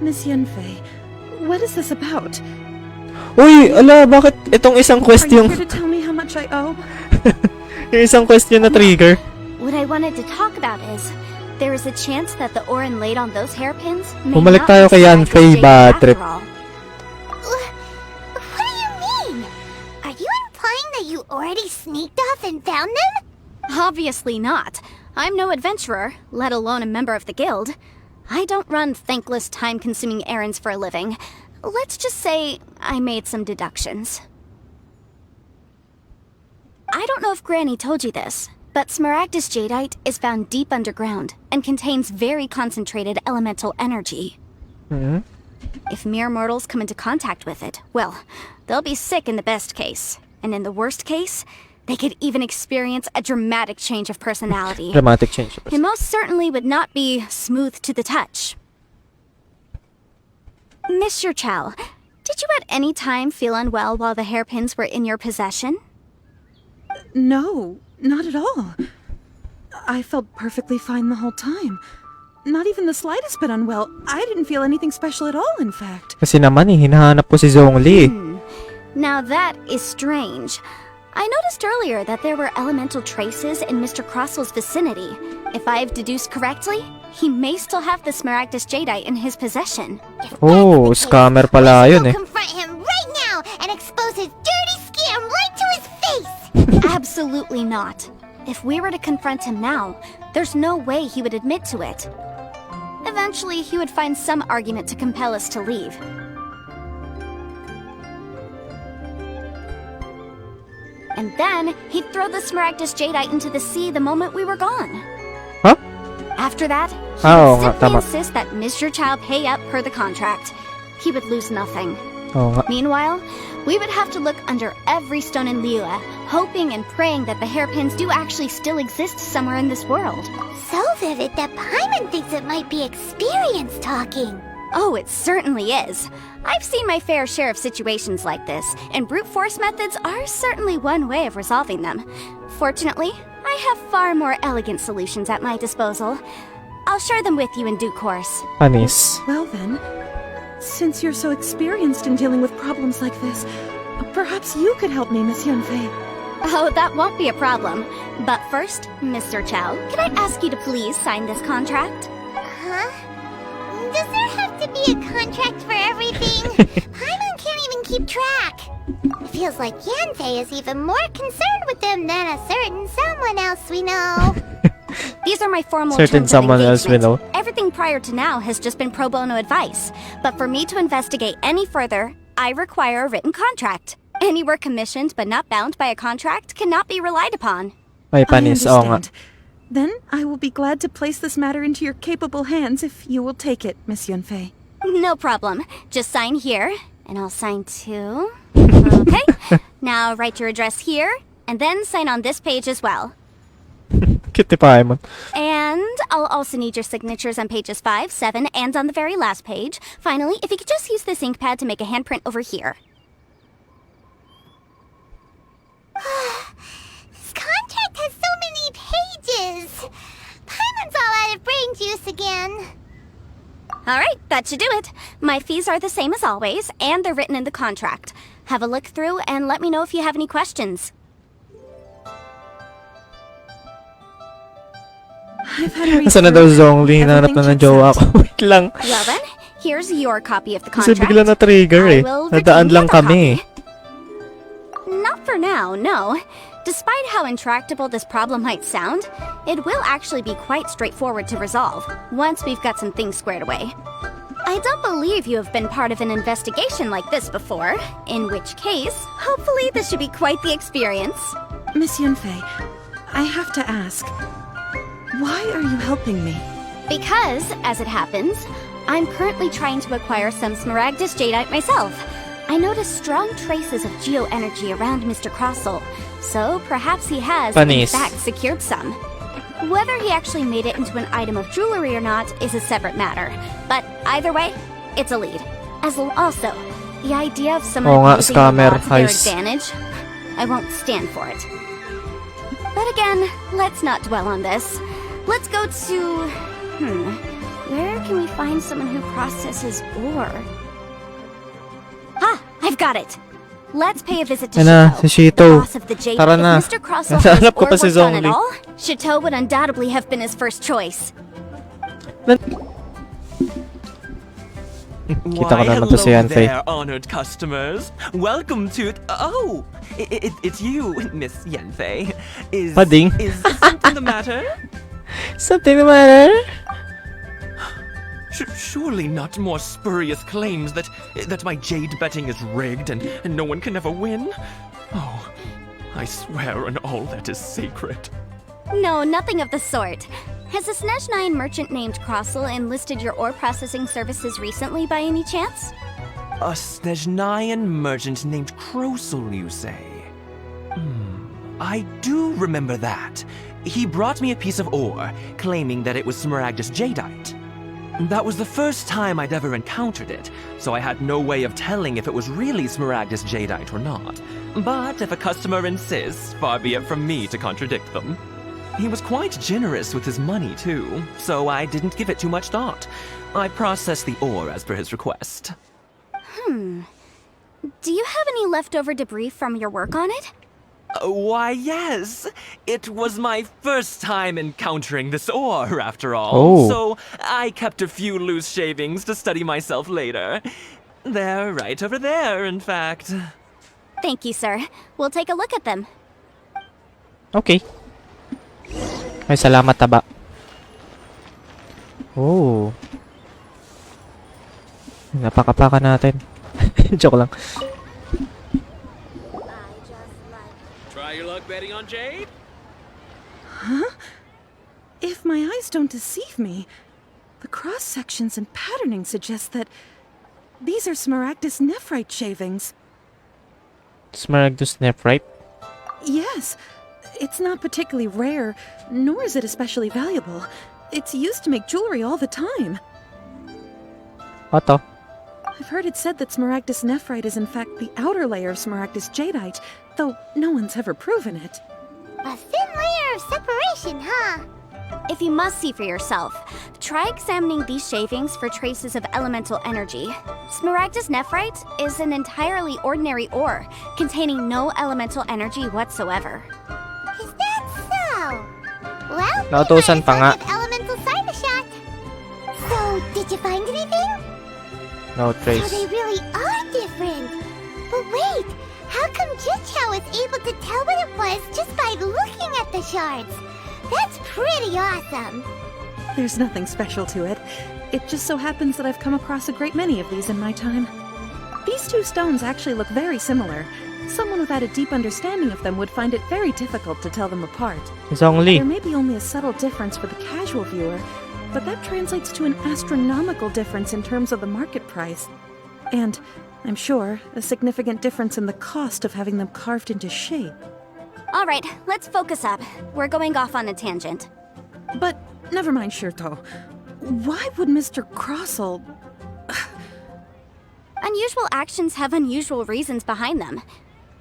Miss Yunfei, what is this about? Uy, ala, bakit itong isang quest Are you yung... here to tell me how much I owe? yung isang question na trigger? What I wanted to talk about is, there is a chance that the Orin laid on those hairpins may Bumalik not tayo be kay Serac Yanfei, Jade bad after trip. all. What do you mean? Are you implying that you already sneaked off and found them? Obviously not. I'm no adventurer, let alone a member of the guild. I don't run thankless, time-consuming errands for a living. Let's just say I made some deductions. I don't know if Granny told you this, but Smaragdus Jadeite is found deep underground and contains very concentrated elemental energy. Hmm? If mere mortals come into contact with it, well, they'll be sick in the best case. And in the worst case, they could even experience a dramatic change of personality. Dramatic change. It most certainly would not be smooth to the touch. Monsieur Chow, did you at any time feel unwell while the hairpins were in your possession? No, not at all. I felt perfectly fine the whole time. Not even the slightest bit unwell. I didn't feel anything special at all, in fact. Kasi naman hinahanap ko si Zhongli. Now that is strange. I noticed earlier that there were elemental traces in Mr. Crossel's vicinity. If I've deduced correctly, he may still have the Smaragdus Jadeite in his possession. Oh, scammer pala yun eh. Confront him right now and expose his dirty scam right to his face! Absolutely not. If we were to confront him now, there's no way he would admit to it. Eventually, he would find some argument to compel us to leave. And then, he'd throw the Smaragdus Jadeite into the sea the moment we were gone. Huh? After that, he Oo would nga, simply tama. insist that Mr. Chow pay up per the contract. He would lose nothing. Oo nga. Meanwhile, we would have to look under every stone in Liyue, hoping and praying that the hairpins do actually still exist somewhere in this world. So vivid that Paimon thinks it might be experience talking. Oh, it certainly is. I've seen my fair share of situations like this, and brute force methods are certainly one way of resolving them. Fortunately, I have far more elegant solutions at my disposal. I'll share them with you in due course. Panis. Well then, since you're so experienced in dealing with problems like this, perhaps you could help me, Miss Yunfei. Oh, that won't be a problem. But first, Mr. Chow, can I ask you to please sign this contract? Huh? Does there have to be a contract for everything? Paimon can't even keep track. It feels like Yanfei is even more concerned with them than a certain someone else we know. These are my formal Certain terms of someone else we engagement. know. Everything prior to now has just been pro bono advice. But for me to investigate any further, I require a written contract. Any work commissioned but not bound by a contract cannot be relied upon. May I panis. Oo nga. understand. Then I will be glad to place this matter into your capable hands if you will take it, Miss Yunfei. No problem. Just sign here, and I'll sign too. Okay. Now write your address here, and then sign on this page as well. Cute ni Paimon. And I'll also need your signatures on pages 5, 7, and on the very last page. Finally, if you could just use this ink pad to make a handprint over here. This contract has so many pages. Paimon's all out of brain juice again. Alright, that should do it. My fees are the same as always, and they're written in the contract. Have a look through and let me know if you have any questions. I've had a read Asa na daw through. Zhongli? Hinanap Everything na ng checks jowa out. ko. Wait lang. Well then, here's your copy of the Kasi contract. bigla na trigger eh. I will Nadaan retain the lang other kami. copy. Not for now, no. Despite how intractable this problem might sound, it will actually be quite straightforward to resolve, once we've got some things squared away. I don't believe you have been part of an investigation like this before, in which case, hopefully this should be quite the experience. Miss Yunfei, I have to ask, why are you helping me? Because, as it happens, I'm currently trying to acquire some Smaragdus Jadeite myself. I noticed strong traces of geo-energy around Mr. Crossel, so perhaps he has, in Panis. fact, secured some. Whether he actually made it into an item of jewelry or not is a separate matter, but either way, it's a lead. Also, the idea of someone Oo nga, using the scammer, law to their heist. advantage, I won't stand for it. But again, let's not dwell on this. Let's go to... Where can we find someone who processes ore? Ha! I've got it! Let's pay a visit to Ano, si Shito. boss of the Jade. Tara na. If Mr. Crossell has Nahanap ko ore pa si work done at Zhongli. all, Chateau would undoubtedly have been his first choice. Kita ko naman to si hello Yanfei. there, honored customers. Welcome to... Oh, it's you, Miss Yanfei. Pading. Is something the matter? Something the matter? Surely not more spurious claims that my jade betting is rigged and no one can ever win? Oh, I swear on all that is sacred. No, nothing of the sort. Has a Snezhnine merchant named Crossell enlisted your ore processing services recently by any chance? A Snezhnayan merchant named Crossell, you say? I do remember that. He brought me a piece of ore, claiming that it was Smaragdus jadeite. That was the first time I'd ever encountered it, so I had no way of telling if it was really Smaragdus jadeite or not. But if a customer insists, far be it from me to contradict them. He was quite generous with his money, too, so I didn't give it too much thought. I processed the ore as per his request. Do you have any leftover debris from your work on it? Why, yes. It was my first time encountering this ore, after all. Oh. So I kept a few loose shavings to study myself later. They're right over there, in fact. Thank you, sir. We'll take a look at them. Okay. Ay, salamat taba. Oh. Napakapaka natin. Joke lang. Try your luck betting on Jade? If my eyes don't deceive me, the cross-sections and patterning suggest that these are Smaragdus nephrite shavings. Smaragdus nephrite? Yes, it's not particularly rare, nor is it especially valuable. It's used to make jewelry all the time. Oto. I've heard it said that Smaragdus nephrite is in fact the outer layer of Smaragdus jadeite, though no one's ever proven it. A thin layer of separation, huh? If you must see for yourself, try examining these shavings for traces of elemental energy. Smaragdus nephrite is an entirely ordinary ore, containing no elemental energy whatsoever. Is that so? Well, Nautusan pa nga. give elemental sign a shot. So, did you find anything? No So trace. they really are different. But wait, how come Jichao was able to tell what it was just by looking at the shards? That's pretty awesome. There's nothing special to it. It just so happens that I've come across a great many of these in my time. These two stones actually look very similar. Someone without a deep understanding of them would find it very difficult to tell them apart. Zhongli. There may be only a subtle difference for the casual viewer, but that translates to an astronomical difference in terms of the market price. And, I'm sure, a significant difference in the cost of having them carved into shape. All right, let's focus up. We're going off on a tangent. But, never mind, Shirto. Why would Mr. Crossell... Unusual actions have unusual reasons behind them.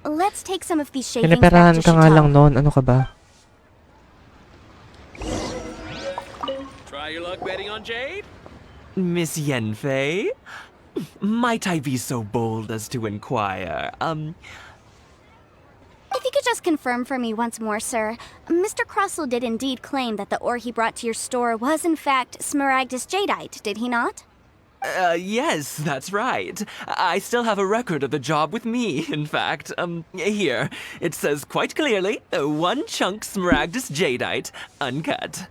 Let's take some of these shavings back Pinaperahan to ka nga Chateau. lang noon. Ano ka ba? Try your luck betting on Jade? Miss Yanfei? Might I be so bold as to inquire, If you could just confirm for me once more, sir. Mr. Crossell did indeed claim that the ore he brought to your store was in fact Smaragdus jadeite, did he not? yes, that's right. I still have a record of the job with me, in fact. Here. It says quite clearly, 1 chunk Smaragdus jadeite, uncut.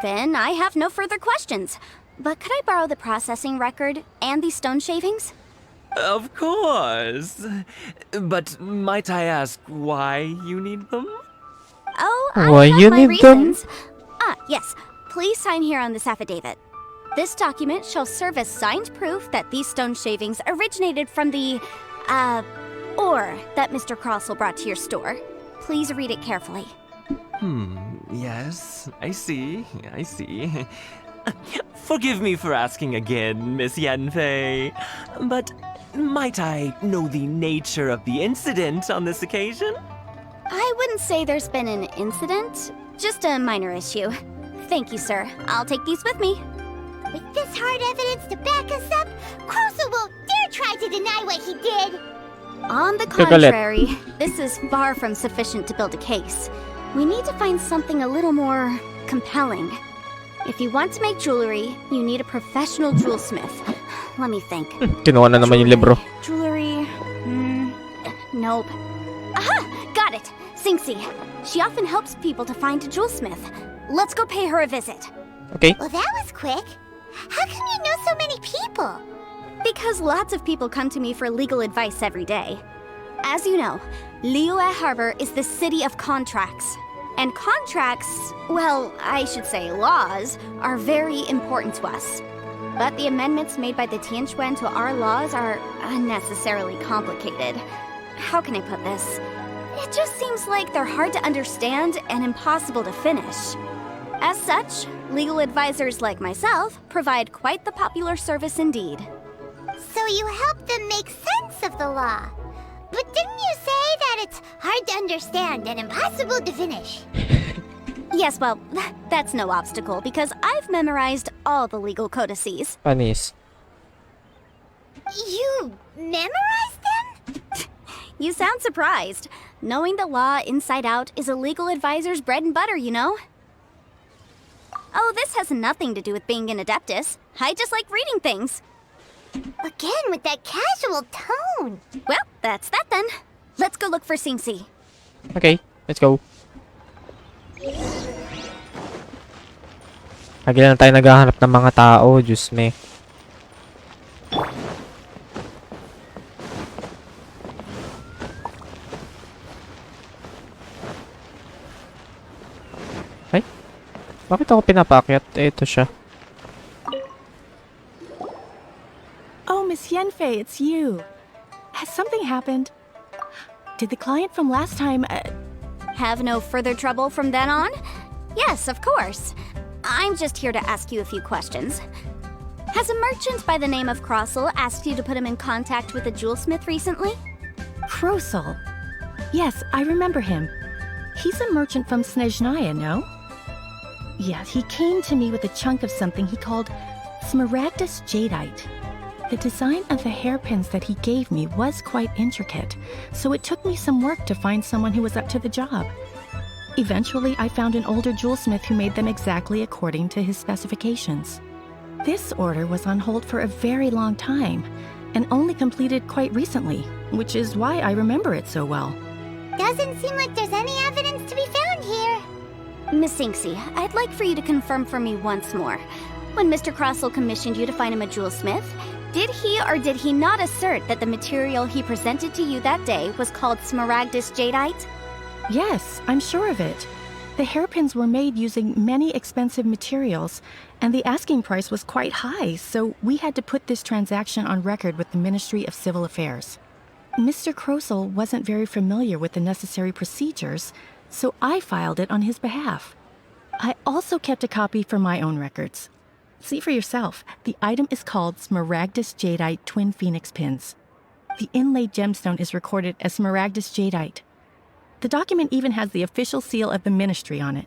Then I have no further questions. But could I borrow the processing record and these stone shavings? Of course. But might I ask why you need them? Oh, Why I have you my need them? reasons. Ah, yes. Please sign here on this affidavit. This document shall serve as signed proof that these stone shavings originated from the, ore that Mr. Crossell brought to your store. Please read it carefully. Yes, I see. Forgive me for asking again, Miss Yanfei. But might I know the nature of the incident on this occasion? I wouldn't say there's been an incident, just a minor issue. Thank you, sir. I'll take these with me. With this hard evidence to back us up, Krosa won't dare try to deny what he did. On the Kagalit. contrary, this is far from sufficient to build a case. We need to find something a little more compelling. If you want to make jewelry, you need a professional jewelsmith. Let me think. Kinuha na naman yung libro. Jewelry. Nope. Aha! Got it! Singsi. She often helps people to find a jewelsmith. Let's go pay her a visit. Okay. Well, that was quick. How come you know so many people? Because lots of people come to me for legal advice every day. As you know, Liyue Harbor is the city of contracts. And contracts, well, I should say laws, are very important to us. But the amendments made by the Tianquan to our laws are unnecessarily complicated. How can I put this? It just seems like they're hard to understand and impossible to finish. As such, legal advisors like myself provide quite the popular service indeed. So you help them make sense of the law. But didn't you say that it's hard to understand and impossible to finish? Yes, well, that's no obstacle because I've memorized all the legal codices. Panis. You memorized them? You sound surprised. Knowing the law inside out is a legal advisor's bread and butter, you know? Oh, this has nothing to do with being an adeptus. I just like reading things. Again with that casual tone. Well, that's that then. Let's go look for Singsi. Okay, let's go. Lagi lang tayo naghahanap ng mga tao, Diyos me. Ay? Bakit ako pinapaakyat? Ito siya. Oh, Miss Yenfei, it's you. Has something happened? Did the client from last time... Have no further trouble from then on? Yes, of course. I'm just here to ask you a few questions. Has a merchant by the name of Crossel asked you to put him in contact with a jewelsmith recently? Krosel? Yes, I remember him. He's a merchant from Snezhnaya, no? Yeah, he came to me with a chunk of something he called Smaragdus Jadeite. The design of the hairpins that he gave me was quite intricate, so it took me some work to find someone who was up to the job. Eventually, I found an older jewelsmith who made them exactly according to his specifications. This order was on hold for a very long time, and only completed quite recently, which is why I remember it so well. Doesn't seem like there's any evidence to be found here. Miss Singsi, I'd like for you to confirm for me once more. When Mr. Crossel commissioned you to find him a jewelsmith, did he or did he not assert that the material he presented to you that day was called Smaragdus Jadeite? Yes, I'm sure of it. The hairpins were made using many expensive materials, and the asking price was quite high, so we had to put this transaction on record with the Ministry of Civil Affairs. Mr. Krosel wasn't very familiar with the necessary procedures, so I filed it on his behalf. I also kept a copy for my own records. See for yourself, the item is called Smaragdus Jadeite Twin Phoenix Pins. The inlaid gemstone is recorded as Smaragdus Jadeite. The document even has the official seal of the ministry on it.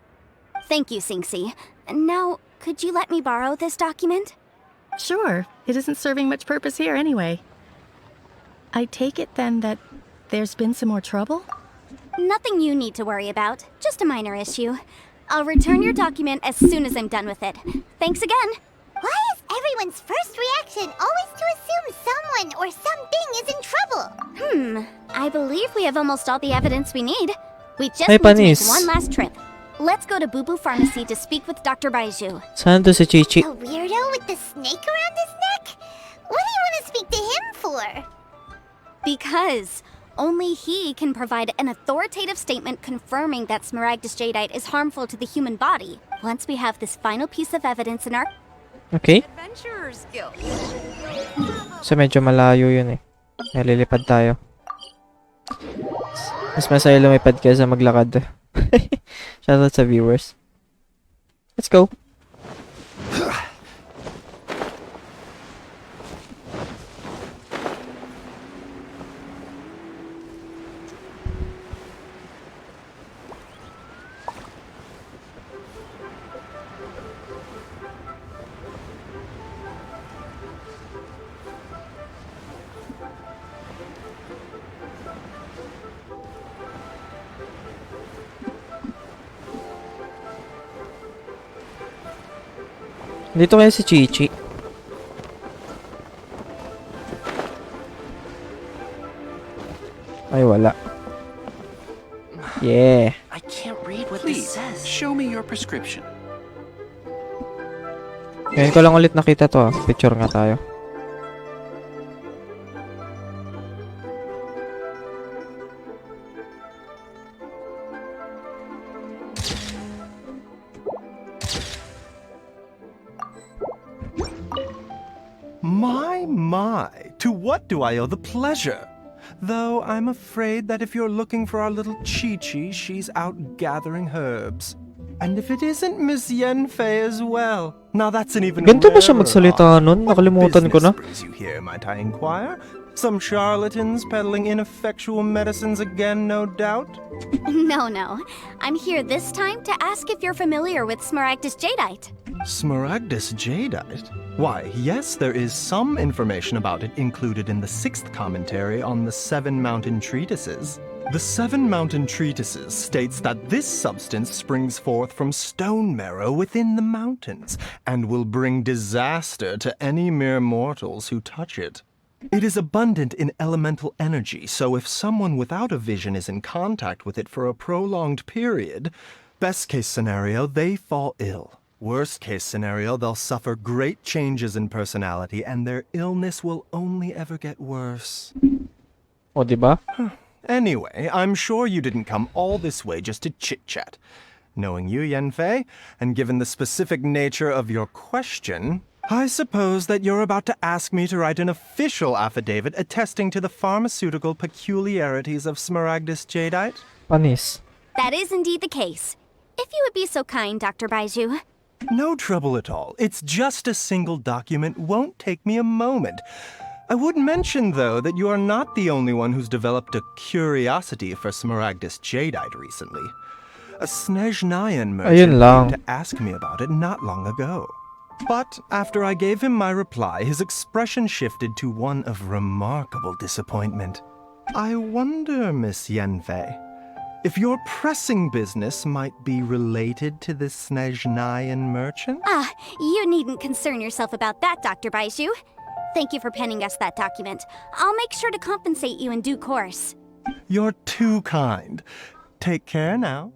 Thank you, Singsi. Now, could you let me borrow this document? Sure, it isn't serving much purpose here anyway. I take it then that there's been some more trouble? Nothing you need to worry about, just a minor issue. I'll return your document as soon as I'm done with it. Thanks again. Why is everyone's first reaction always to assume someone or something is in trouble? I believe we have almost all the evidence we need. We just Hey, need to make Panis. one last trip. Let's go to Boo Boo Pharmacy to speak with Dr. Baiju. Saan to si Chichi? The weirdo with the snake around his neck? What do you want to speak to him for? Because only he can provide an authoritative statement confirming that Smaragdus Jadeite is harmful to the human body. Once we have this final piece of evidence in our... Okay. Adventurers Guild. So medyo malayo yun eh. Nalilipad tayo. Mas masaya lumipad kaysa maglakad. Shoutout sa viewers. Let's go. Dito kaya si Chichi. Ay, wala. Yeah. I can't read what Please, this says. show me your prescription. Ngayon ko lang ulit nakita to. Picture nga tayo. My, to what do I owe the pleasure? Though I'm afraid that if you're looking for our little Chi-Chi, she's out gathering herbs. And if it isn't Miss Yanfei as well. Now that's an even Ganito ba siya rarer magsalita odd. nun? What Nakalimutan ko na. business brings you here, might I inquire? Some charlatans peddling ineffectual medicines again, no doubt? No, no. I'm here this time to ask if you're familiar with Smaragdus Jadeite. Smaragdus Jadeite? Why, yes, there is some information about it included in the 6th commentary on the 7 Mountain Treatises. The 7 Mountain Treatises states that this substance springs forth from stone marrow within the mountains, and will bring disaster to any mere mortals who touch it. It is abundant in elemental energy, so if someone without a vision is in contact with it for a prolonged period, best case scenario, they fall ill. Worst case scenario, they'll suffer great changes in personality and their illness will only ever get worse. O, diba? Anyway, I'm sure you didn't come all this way just to chit-chat. Knowing you, Yanfei, and given the specific nature of your question, I suppose that you're about to ask me to write an official affidavit attesting to the pharmaceutical peculiarities of Smaragdus Jadeite? Panis. That is indeed the case. If you would be so kind, Dr. Baiju. No trouble at all. It's just a single document, won't take me a moment. I would mention, though, that you are not the only one who's developed a curiosity for Smaragdus Jadeite recently. A Snezhnayan merchant lang. came to ask me about it not long ago. But after I gave him my reply, his expression shifted to one of remarkable disappointment. I wonder, Miss Yanfei, if your pressing business might be related to this Snezhnayan merchant? Ah, you needn't concern yourself about that, Dr. Baiju. Thank you for penning us that document. I'll make sure to compensate you in due course. You're too kind. Take care now.